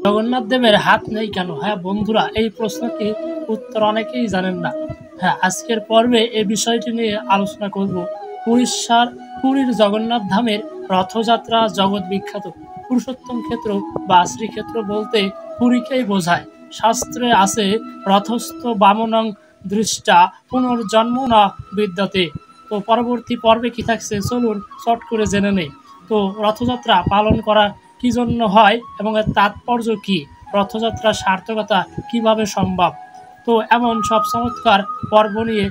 জগন্নাথ দেবের হাত নেই কেন? হ্যাঁ বন্ধুরা, এই প্রশ্নটি উত্তর অনেকেই জানেন না। হ্যাঁ, আজকের পর্বে এই বিষয়টি নিয়ে আলোচনা করব। পুরীর জগন্নাথ ধামের রথযাত্রা জগৎ বিখ্যাত। পুরুষোত্তম ক্ষেত্র বা শ্রীক্ষেত্র বলতে পুরীকেই বোঝায়। শাস্ত্রে আছে রথস্থ বামনং দৃষ্টা পুনর্জন্ম না বিদ্যতে। তো পরবর্তী পর্বে কি থাকছে চলুন চট করে জেনে নেই। তো রথযাত্রা পালন করা কি জন্য হয় এবং এর তাৎপর্য কি, রথযাত্রার সার্থকতা কিভাবে সম্ভব, তো এমন সব চমৎকার পর্ব নিয়ে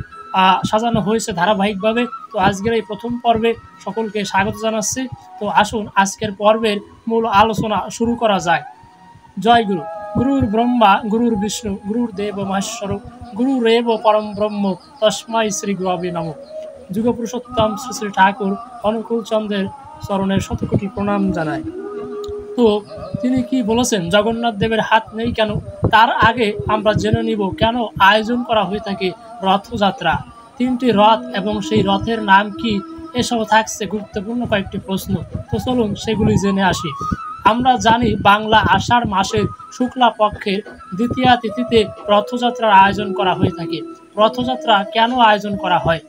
সাজানো হয়েছে ধারাবাহিকভাবে। তো আজকের এই প্রথম পর্বে সকলকে স্বাগত জানাচ্ছি। তো আসুন আজকের পর্বের মূল আলোচনা শুরু করা যায়। জয় গুরু। গুরুর ব্রহ্মা গুরুর বিষ্ণু গুরুর দেব মহেশ্বর গুরুরেব পরম ব্রহ্ম তস্মাই শ্রী গুরবে নমঃ। যুগ পুরুষোত্তম শ্রী শ্রী ঠাকুর অনুকূল চন্দ্রের চরণের শতকোটি প্রণাম জানায়। তো তিনি কি বলেছেন জগন্নাথ দেবের হাত নেই কেন? তার আগে আমরা জেনে নিব কেন আয়োজন করা হয়ে থাকে রথযাত্রা, তিনটি রথ এবং সেই রথের নাম কি, এসব থাকছে গুরুত্বপূর্ণ কয়েকটি প্রশ্ন। তো চলুন সেগুলি জেনে আসি। আমরা জানি বাংলা আষাঢ় মাসের শুক্লা পক্ষের দ্বিতীয়া তিথিতে রথযাত্রার আয়োজন করা হয়ে থাকে। রথযাত্রা কেন আয়োজন করা হয়?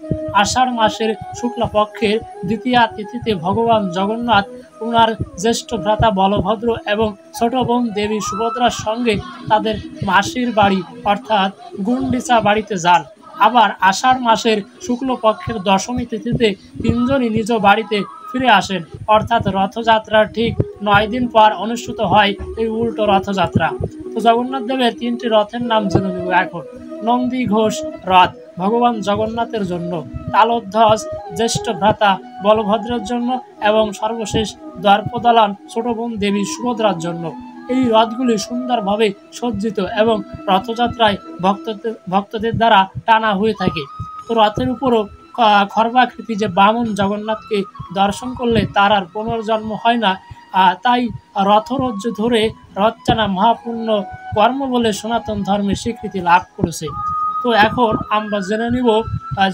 আষাঢ় মাসের শুক্লা পক্ষের দ্বিতীয়া তিথিতে ভগবান জগন্নাথ ওনার জ্যেষ্ঠ ভ্রাতা বলভদ্র এবং ছোট বোন দেবী সুভদ্রার সঙ্গে তাদের মাসির বাড়ি অর্থাৎ গুন্ডিচা বাড়িতে যান। আবার আষাঢ় মাসের শুক্লপক্ষের দশমী তিথিতে তিনজনই নিজ বাড়িতে ফিরে আসেন, অর্থাৎ রথযাত্রার ঠিক 9 দিন পর অনুষ্ঠিত হয় এই উল্টো রথযাত্রা। তো জগন্নাথ দেবের তিনটি রথের নাম জেনে নেব এখন। নন্দী ঘোষ রথ ভগবান জগন্নাথের জন্য, তালধ্বজ জ্যেষ্ঠ ভ্রাতা বলভদ্রের জন্য এবং সর্বশেষ দ্বারপদালান ছোট বোন দেবী সুভদ্রার জন্য। এই রথগুলি সুন্দরভাবে সজ্জিত এবং রথযাত্রায় ভক্তদের দ্বারা টানা হয়ে থাকে। তো রথের উপরও খর্বাকৃতি যে বামন জগন্নাথকে দর্শন করলে তার আর পুনর্জন্ম হয় না, তাই রথরজ্জু ধরে রথ টানা মহাপুণ্য কর্ম বলে সনাতন ধর্মে স্বীকৃতি লাভ করেছে। তো এখন আমরা জেনে নিব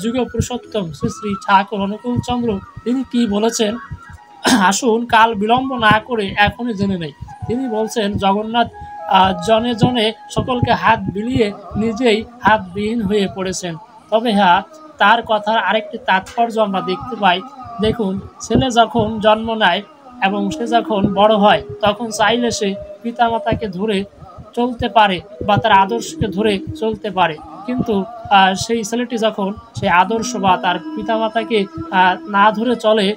যুগ পুরুষোত্তম শ্রী শ্রী ঠাকুর অনুকূল চন্দ্র তিনি কি বলেছেন। আসুন কাল বিলম্ব না করে এখনই জেনে নেই। তিনি বলছেন জগন্নাথ জনে জনে সকলকে হাত বিলিয়ে নিজেই হাতবিহীন হয়ে পড়েছেন। তবে হ্যাঁ, তার কথার আরেকটি তাৎপর্য আমরা দেখতে পাই। দেখুন, ছেলে যখন জন্ম নেয় এবং সে যখন বড় হয় তখন চাইলে সে পিতামাতাকে ধরে চলতে পারে বা তার আদর্শকে ধরে চলতে পারে, কিন্তু সেই ছেলেটি যখন সেই আদর্শ বা তার পিতামাতাকে না ধরে চলে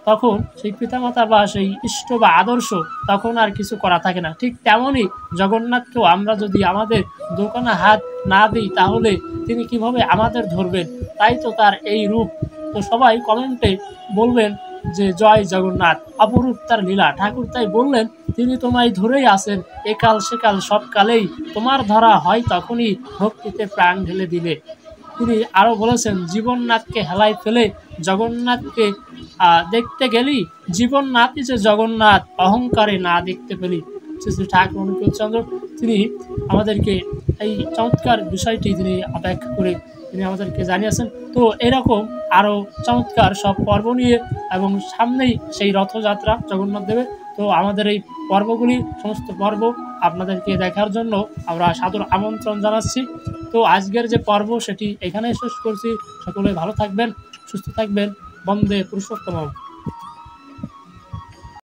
তখন সেই পিতামাতা বা সেই ইষ্ট বা আদর্শ তখন আর কিছু করা থাকে না। ঠিক তেমনই জগন্নাথকেও আমরা যদি আমাদের দোকানে হাত না দিই তাহলে তিনি কিভাবে আমাদের ধরবেন? তাই তো তার এই রূপ। তো সবাই কমেন্টে বলবেন যে জয় জগন্নাথ, অপরূপ তার লীলা। ঠাকুর তাই বললেন তিনি তোমায় ধরেই আসেন, একাল সেকাল সব কালেই তোমার ধরা হয় তখনই ভক্তিতে প্রাণ ঢেলে দিলে। তিনি আরও বলেছেন জীবননাথকে হেলায় ফেলে জগন্নাথকে দেখতে গেলি, জীবননাথই যে জগন্নাথ অহংকারে না দেখতে পেলি। শ্রী শ্রী ঠাকুর অনুকূল চন্দ্র তিনি আমাদেরকে এই চমৎকার বিষয়টি তিনি ব্যাখ্যা করে তিনি আমাদেরকে জানিয়েছেন। তো এরকম আরও চমৎকার সব পর্ব নিয়ে এবং সামনেই সেই রথযাত্রা জগন্নাথ দেবের। তো আমাদের এই পর্বগুলি সমস্ত পর্ব আপনাদেরকে দেখার জন্য আমরা সাদর আমন্ত্রণ জানাচ্ছি। তো আজকের যে পর্ব সেটি এখানেই শেষ করছি। সকলে ভালো থাকবেন, সুস্থ থাকবেন। বন্দে পুরুষোত্তম।